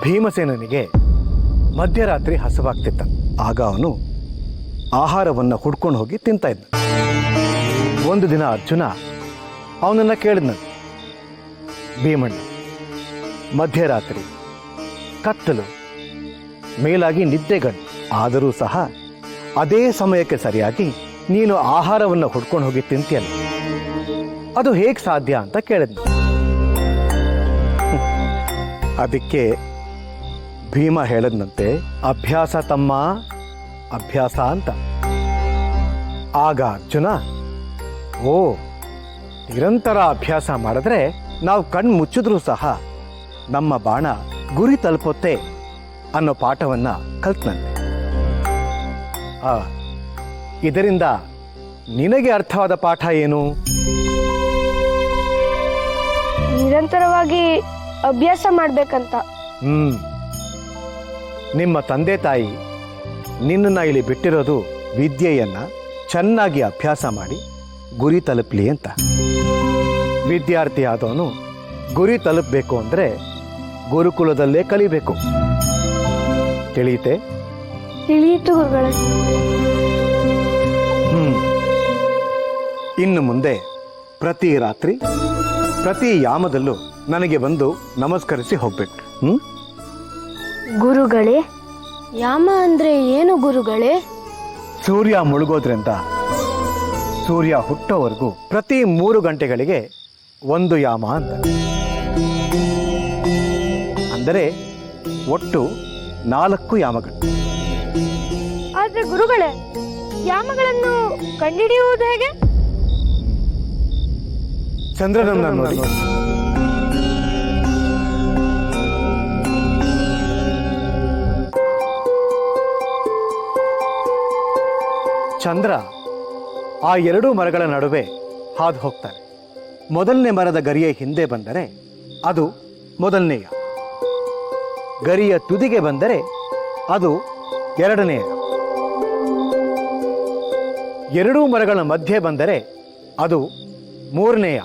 ಭೀಮಸೇನನಿಗೆ ಮಧ್ಯರಾತ್ರಿ ಹಸಿವಾಗ್ತಿತ್ತ. ಆಗ ಅವನು ಆಹಾರವನ್ನು ಹುಡ್ಕೊಂಡು ಹೋಗಿ ತಿಂತ ಇದ್ದ. ಒಂದು ದಿನ ಅರ್ಜುನ ಅವನನ್ನು ಕೇಳಿದ್ನ, ಭೀಮಣ್ಣ, ಮಧ್ಯರಾತ್ರಿ, ಕತ್ತಲು, ಮೇಲಾಗಿ ನಿದ್ದೆಗಣ್ಣು, ಆದರೂ ಸಹ ಅದೇ ಸಮಯಕ್ಕೆ ಸರಿಯಾಗಿ ನೀನು ಆಹಾರವನ್ನು ಹುಡ್ಕೊಂಡು ಹೋಗಿ ತಿಂತೀಯಲ್ಲ, ಅದು ಹೇಗೆ ಸಾಧ್ಯ ಅಂತ ಕೇಳಿದ್ನ. ಅದಕ್ಕೆ ಭೀಮ ಹೇಳದ್ನಂತೆ, ಅಭ್ಯಾಸ ತಮ್ಮ, ಅಭ್ಯಾಸ ಅಂತ. ಆಗ ಅರ್ಜುನ, ಓ, ನಿರಂತರ ಅಭ್ಯಾಸ ಮಾಡಿದ್ರೆ ನಾವು ಕಣ್ಣು ಮುಚ್ಚಿದ್ರೂ ಸಹ ನಮ್ಮ ಬಾಣ ಗುರಿ ತಲುಪುತ್ತೆ ಅನ್ನೋ ಪಾಠವನ್ನ ಕಲ್ತ್ನಂತೆ. ಇದರಿಂದ ನಿನಗೆ ಅರ್ಥವಾದ ಪಾಠ ಏನು? ನಿರಂತರವಾಗಿ ಅಭ್ಯಾಸ ಮಾಡ್ಬೇಕಂತ. ನಿಮ್ಮ ತಂದೆ ತಾಯಿ ನಿನ್ನನ್ನ ಇಲ್ಲಿ ಬಿಟ್ಟಿರೋದು ವಿದ್ಯೆಯನ್ನ ಚೆನ್ನಾಗಿ ಅಭ್ಯಾಸ ಮಾಡಿ ಗುರಿ ತಲುಪಲಿ ಅಂತ. ವಿದ್ಯಾರ್ಥಿ ಆದವನು ಗುರಿ ತಲುಪಬೇಕು ಅಂದ್ರೆ ಗುರುಕುಲದಲ್ಲೇ ಕಲಿಬೇಕು. ತಿಳಿಯುತ್ತೆ? ತಿಳಿಯಿತು ಗುರುಗಳೇ. ಇನ್ನು ಮುಂದೆ ಪ್ರತಿ ರಾತ್ರಿ ಪ್ರತಿ ಯಾಮದಲ್ಲೂ ನನಗೆ ಬಂದು ನಮಸ್ಕರಿಸಿ ಹೋಗ್ಬೇಕು. ಗುರುಗಳೇ, ಯಾಮ ಅಂದ್ರೆ ಏನು ಗುರುಗಳೇ? ಸೂರ್ಯ ಮುಳುಗೋದ್ರಿಂದ ಸೂರ್ಯ ಹುಟ್ಟೋವರೆಗೂ ಪ್ರತಿ 3 ಗಂಟೆಗಳಿಗೆ ಒಂದು ಯಾಮ ಅಂತ. ಅಂದರೆ ಒಟ್ಟು 4 ಯಾಮಗಳು. ಆದ್ರೆ ಗುರುಗಳೇ, ಯಾಮಗಳನ್ನು ಕಂಡುಹಿಡಿಯುವುದು ಹೇಗೆ? ಚಂದ್ರನನ್ನ ನೋಡಿ. ಚಂದ್ರ ಆ 2 ಮರಗಳ ನಡುವೆ ಹಾದು ಹೋಗ್ತಾನೆ. ಮೊದಲನೇ ಮರದ ಗರಿಯ ಹಿಂದೆ ಬಂದರೆ ಅದು ಮೊದಲನೆಯ, ಗರಿಯ ತುದಿಗೆ ಬಂದರೆ ಅದು 2ನೇಯ, 2 ಮರಗಳ ಮಧ್ಯೆ ಬಂದರೆ ಅದು 3ನೇಯ,